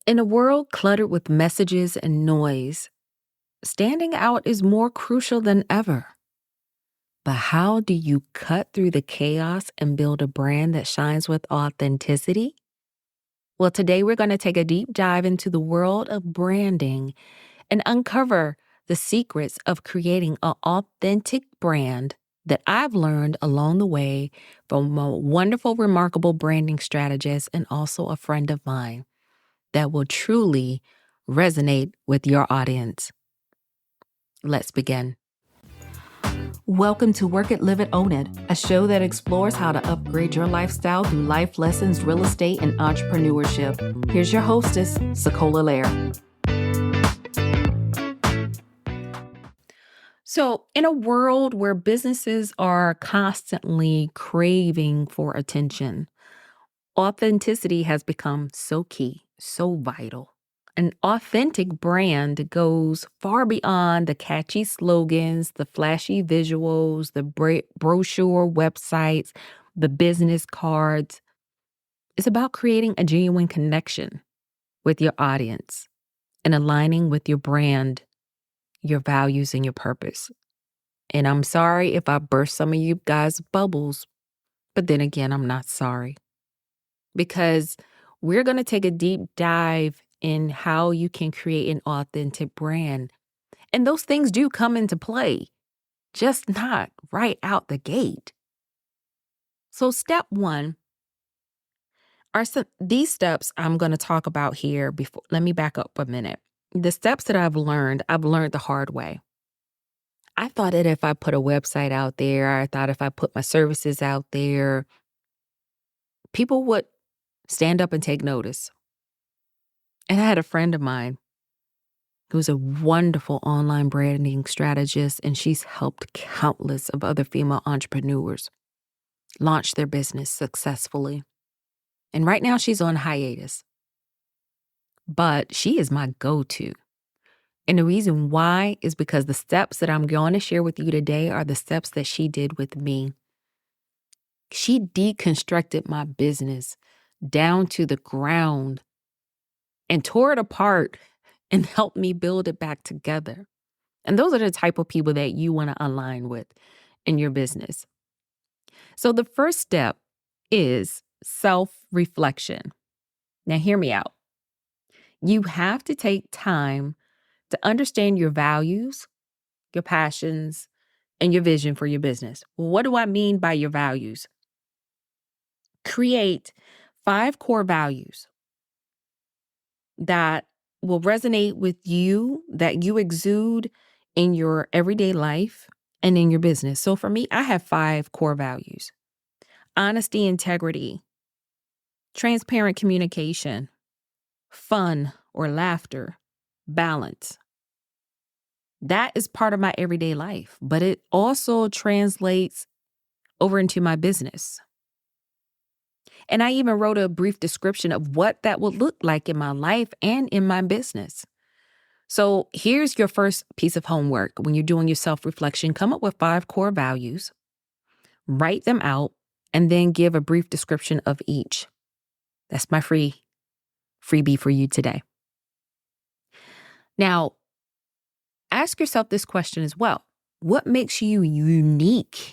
In a world cluttered with messages and noise, standing out is more crucial than ever. But how do you cut through the chaos and build a brand that shines with authenticity? Well, today we're going to take a deep dive into the world of branding and uncover the secrets of creating an authentic brand that I've learned along the way from a wonderful, remarkable branding strategist and also a friend of mine that will truly resonate with your audience. Let's begin. Welcome to Work It, Live It, Own It, a show that explores how to upgrade your lifestyle through life lessons, real estate, and entrepreneurship. Here's your hostess, SaCola Lair. So, in a world where businesses are constantly craving for attention, authenticity has become so key, so vital. An authentic brand goes far beyond the catchy slogans, the flashy visuals, the brochure websites, the business cards. It's about creating a genuine connection with your audience and aligning with your brand, your values, and your purpose. And I'm sorry if I burst some of you guys' bubbles, but then again, I'm not sorry. Because we're going to take a deep dive in how you can create an authentic brand. And those things do come into play, just not right out the gate. So step one are these steps I'm going to talk about here before. Let me back up a minute. The steps that I've learned the hard way. I thought that if I put a website out there, I thought if I put my services out there, people would stand up and take notice. And I had a friend of mine who's a wonderful online branding strategist, and she's helped countless of other female entrepreneurs launch their business successfully. And right now she's on hiatus. But she is my go-to. And the reason why is because the steps that I'm going to share with you today are the steps that she did with me. She deconstructed my business down to the ground and tore it apart and helped me build it back together. And those are the type of people that you want to align with in your business. So the first step is self-reflection. Now, hear me out. You have to take time to understand your values, your passions, and your vision for your business. Well, what do I mean by your values? Create 5 core values that will resonate with you, that you exude in your everyday life and in your business. So for me, I have 5 core values: honesty, integrity, transparent communication, fun or laughter, balance. That is part of my everyday life, but it also translates over into my business. And I even wrote a brief description of what that would look like in my life and in my business. So here's your first piece of homework. When you're doing your self-reflection, come up with 5 core values, write them out, and then give a brief description of each. That's my freebie for you today. Now, ask yourself this question as well. What makes you unique?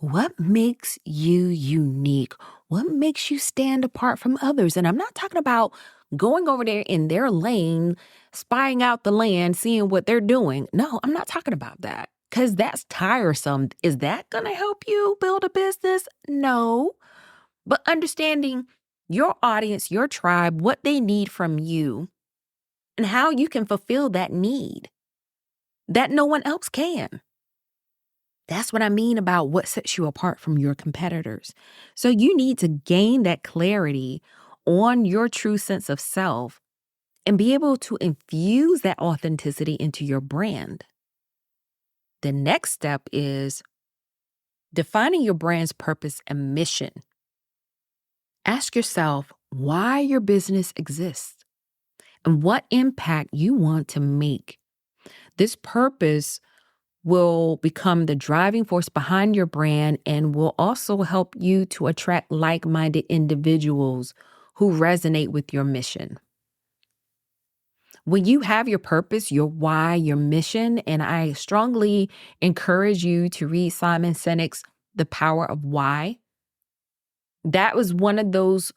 What makes you unique? What makes you stand apart from others? And I'm not talking about going over there in their lane, spying out the land, seeing what they're doing. No, I'm not talking about that, because that's tiresome. Is that going to help you build a business? No. But understanding your audience, your tribe, what they need from you, and how you can fulfill that need that no one else can. That's what I mean about what sets you apart from your competitors. So you need to gain that clarity on your true sense of self and be able to infuse that authenticity into your brand. The next step is defining your brand's purpose and mission. Ask yourself why your business exists and what impact you want to make. This purpose will become the driving force behind your brand and will also help you to attract like-minded individuals who resonate with your mission. When you have your purpose, your why, your mission, and I strongly encourage you to read Simon Sinek's The Power of Why. That was one of those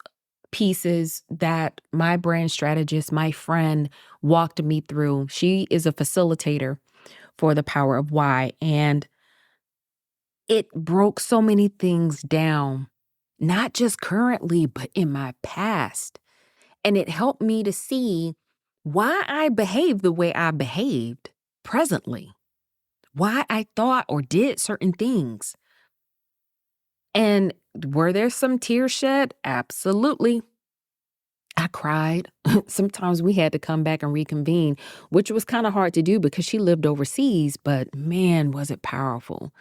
pieces that my brand strategist, my friend, walked me through. She is a facilitator for The Power of Why, and it broke so many things down, not just currently, but in my past. And it helped me to see why I behaved the way I behaved presently, why I thought or did certain things. And were there some tears shed? Absolutely. I cried. Sometimes we had to come back and reconvene, which was kind of hard to do because she lived overseas, but man, was it powerful.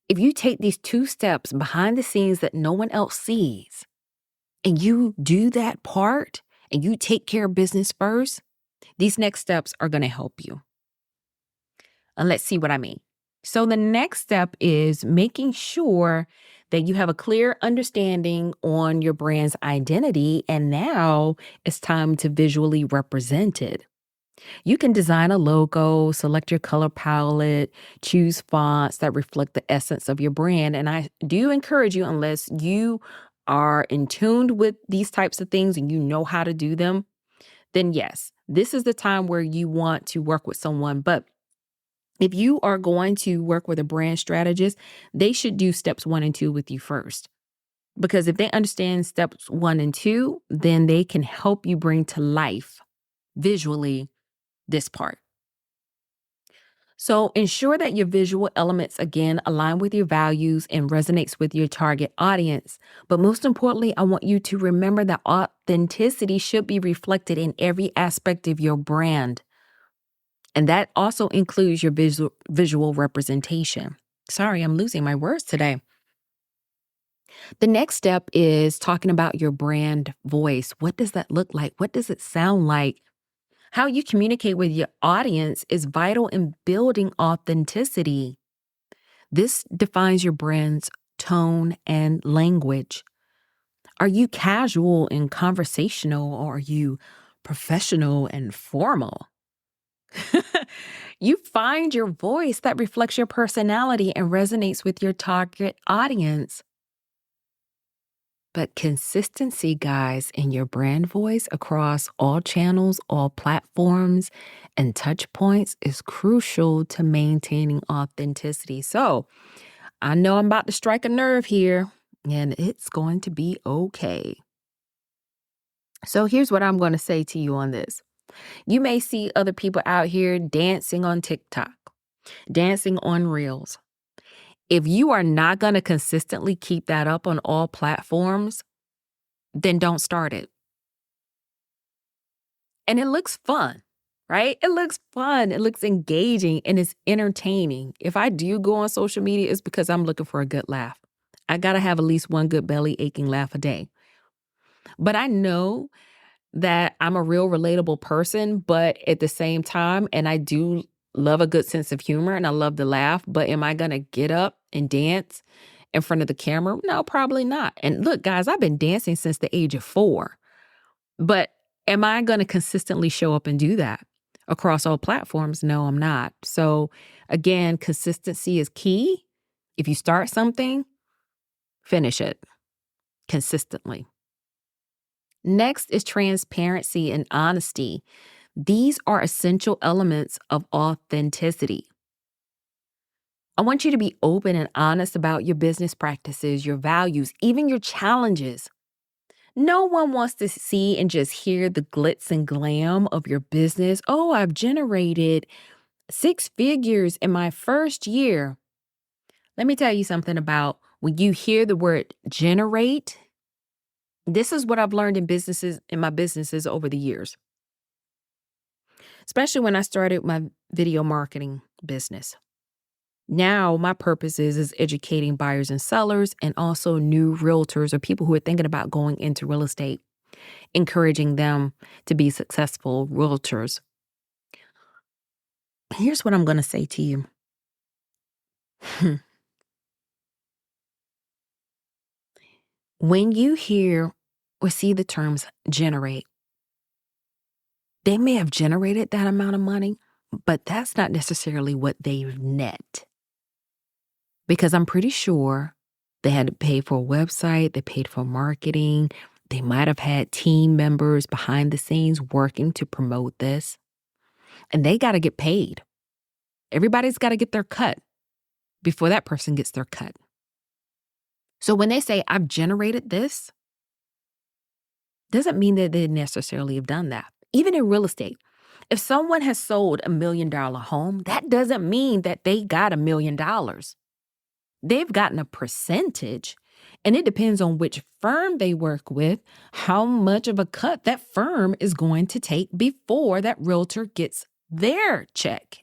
If you take these 2 steps behind the scenes that no one else sees, and you do that part, and you take care of business first, these next steps are going to help you. And let's see what I mean. So the next step is making sure that you have a clear understanding on your brand's identity, and now it's time to visually represent it. You can design a logo, select your color palette, choose fonts that reflect the essence of your brand. And I do encourage you, unless you are in tune with these types of things and you know how to do them, then yes, this is the time where you want to work with someone. But if you are going to work with a brand strategist, they should do steps 1 and 2 with you first. Because if they understand steps 1 and 2, then they can help you bring to life visually this part. So ensure that your visual elements, again, align with your values and resonates with your target audience. But most importantly, I want you to remember that authenticity should be reflected in every aspect of your brand. And that also includes your visual representation. Sorry, I'm losing my words today. The next step is talking about your brand voice. What does that look like? What does it sound like? How you communicate with your audience is vital in building authenticity. This defines your brand's tone and language. Are you casual and conversational, or are you professional and formal? You find your voice that reflects your personality and resonates with your target audience. But consistency, guys, in your brand voice across all channels, all platforms, and touch points is crucial to maintaining authenticity. So I know I'm about to strike a nerve here, and it's going to be okay. So here's what I'm going to say to you on this. You may see other people out here dancing on TikTok, dancing on Reels. If you are not going to consistently keep that up on all platforms, then don't start it. And it looks fun, right? It looks fun. It looks engaging and it's entertaining. If I do go on social media, it's because I'm looking for a good laugh. I got to have at least one good belly aching laugh a day. But I know that I'm a real relatable person, but at the same time, and I do love a good sense of humor and I love to laugh, but am I going to get up and dance in front of the camera? No, probably not. And look, guys, I've been dancing since the age of 4. But am I going to consistently show up and do that across all platforms? No, I'm not. So again, consistency is key. If you start something, finish it consistently. Next is transparency and honesty. These are essential elements of authenticity. I want you to be open and honest about your business practices, your values, even your challenges. No one wants to see and just hear the glitz and glam of your business. Oh, I've generated 6 figures in my first year. Let me tell you something about when you hear the word generate. This is what I've learned in my businesses over the years, especially when I started my video marketing business. Now, my purpose is educating buyers and sellers and also new realtors or people who are thinking about going into real estate, encouraging them to be successful realtors. Here's what I'm going to say to you. When you hear or see the terms generate, They may have generated that amount of money, but that's not necessarily what they've net. Because I'm pretty sure they had to pay for a website, they paid for marketing, they might have had team members behind the scenes working to promote this, and they got to get paid. Everybody's got to get their cut before that person gets their cut. So when they say, I've generated this, doesn't mean that they necessarily have done that. Even in real estate, if someone has sold $1 million home, that doesn't mean that they got $1 million. They've gotten a percentage, and it depends on which firm they work with, how much of a cut that firm is going to take before that realtor gets their check.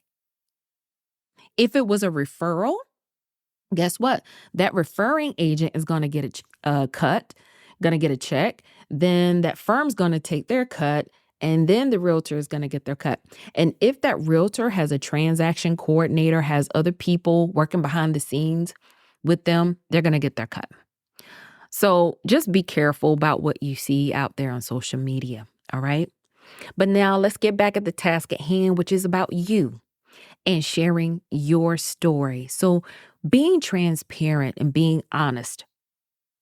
If it was a referral, guess what? That referring agent is going to get a cut, going to get a check. Then that firm's going to take their cut, and then the realtor is going to get their cut. And if that realtor has a transaction coordinator, has other people working behind the scenes with them, they're going to get their cut. So just be careful about what you see out there on social media, all right? But now let's get back at the task at hand, which is about you and sharing your story. So being transparent and being honest.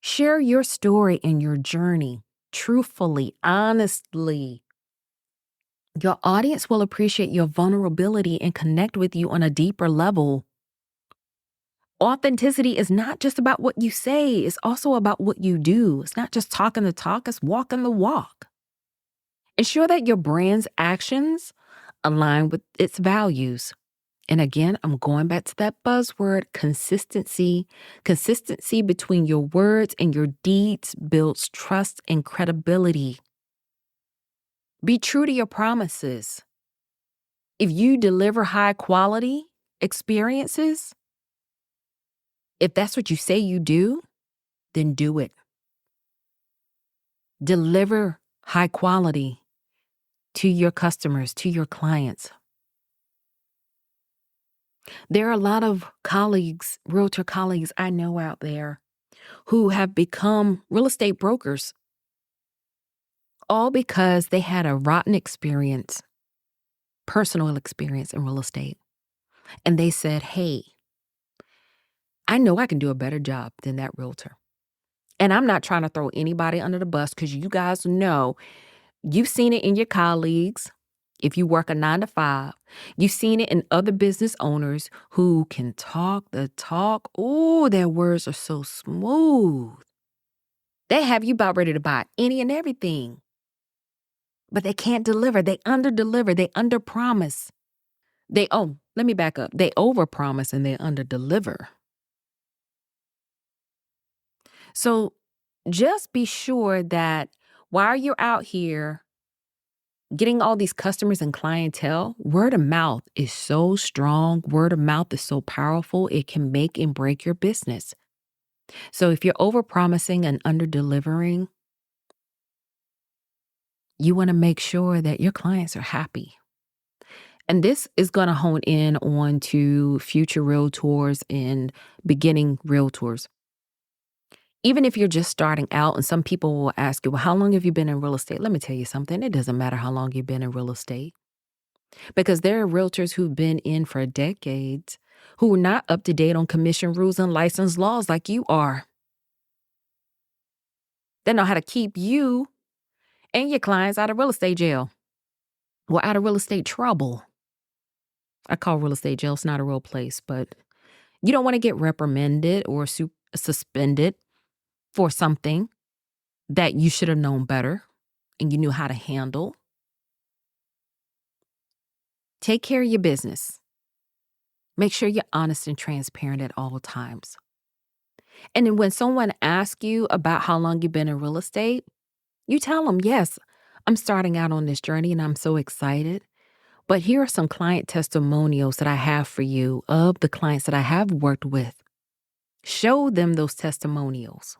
Share your story and your journey truthfully, honestly. Your audience will appreciate your vulnerability and connect with you on a deeper level. Authenticity is not just about what you say, it's also about what you do. It's not just talking the talk, it's walking the walk. Ensure that your brand's actions align with its values. And again, I'm going back to that buzzword, consistency. Consistency between your words and your deeds builds trust and credibility. Be true to your promises. If you deliver high quality experiences, if that's what you say you do, then do it. Deliver high quality to your customers, to your clients. There are a lot of colleagues, realtor colleagues I know out there who have become real estate brokers, all because they had a rotten experience, personal experience in real estate. And they said, hey, I know I can do a better job than that realtor. And I'm not trying to throw anybody under the bus because you guys know, you've seen it in your colleagues. If you work a 9 to 5, you've seen it in other business owners who can talk the talk. Oh, their words are so smooth. They have you about ready to buy any and everything. But they can't deliver. They under-deliver. They under-promise. Let me back up. They over-promise and they under-deliver. So just be sure that while you're out here getting all these customers and clientele, word of mouth is so strong. Word of mouth is so powerful. It can make and break your business. So if you're over-promising and under-delivering, you want to make sure that your clients are happy. And this is going to hone in on to future realtors and beginning realtors. Even if you're just starting out, and some people will ask you, well, how long have you been in real estate? Let me tell you something. It doesn't matter how long you've been in real estate, because there are realtors who've been in for decades who are not up to date on commission rules and license laws like you are. They know how to keep you and your clients out of real estate jail or out of real estate trouble. I call real estate jail, it's not a real place, but you don't want to get reprimanded or suspended for something that you should have known better and you knew how to handle. Take care of your business. Make sure you're honest and transparent at all times. And then when someone asks you about how long you've been in real estate, you tell them, yes, I'm starting out on this journey and I'm so excited. But here are some client testimonials that I have for you of the clients that I have worked with. Show them those testimonials.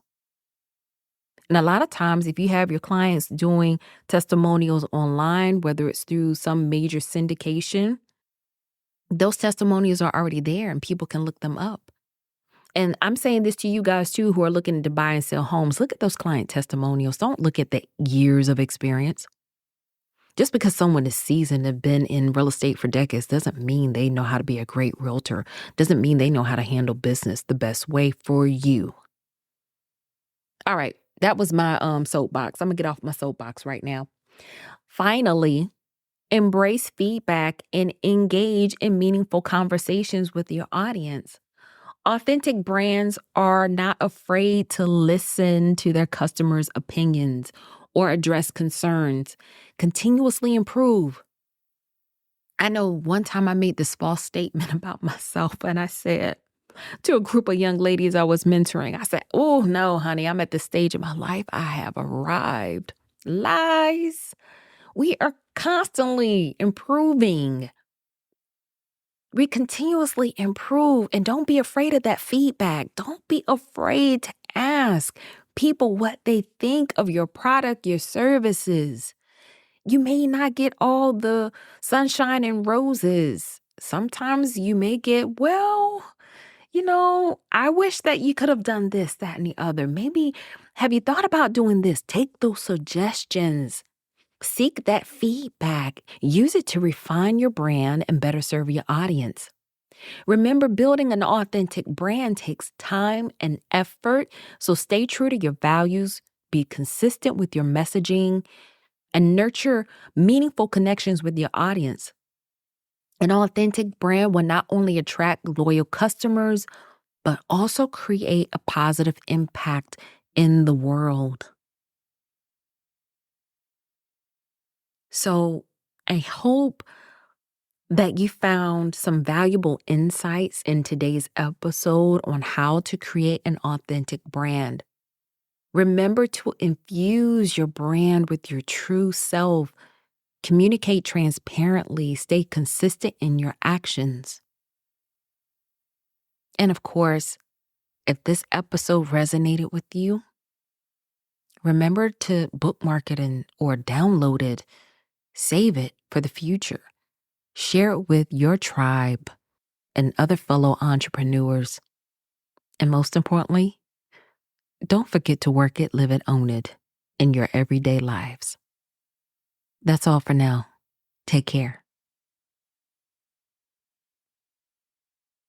And a lot of times, if you have your clients doing testimonials online, whether it's through some major syndication, those testimonials are already there and people can look them up. And I'm saying this to you guys too who are looking to buy and sell homes. Look at those client testimonials. Don't look at the years of experience. Just because someone is seasoned and been in real estate for decades doesn't mean they know how to be a great realtor, doesn't mean they know how to handle business the best way for you. All right, that was my soapbox. I'm gonna get off my soapbox right now. Finally, embrace feedback and engage in meaningful conversations with your audience. Authentic brands are not afraid to listen to their customers' opinions or address concerns. Continuously improve. I know one time I made this false statement about myself, and I said to a group of young ladies I was mentoring, I said, "Oh, no, honey, I'm at the stage of my life. I have arrived." Lies. We are constantly improving. We continuously improve, and don't be afraid of that feedback. Don't be afraid to ask people what they think of your product, your services. You may not get all the sunshine and roses. Sometimes you may get, well, I wish that you could have done this, that, and the other. Maybe have you thought about doing this? Take those suggestions. Seek that feedback. Use it to refine your brand and better serve your audience. Remember, building an authentic brand takes time and effort, so stay true to your values, be consistent with your messaging, and nurture meaningful connections with your audience. An authentic brand will not only attract loyal customers, but also create a positive impact in the world. So I hope that you found some valuable insights in today's episode on how to create an authentic brand. Remember to infuse your brand with your true self, communicate transparently, stay consistent in your actions. And of course, if this episode resonated with you, remember to bookmark it or download it, save it for the future. Share it with your tribe and other fellow entrepreneurs. And most importantly, don't forget to work it, live it, own it in your everyday lives. That's all for now. Take care.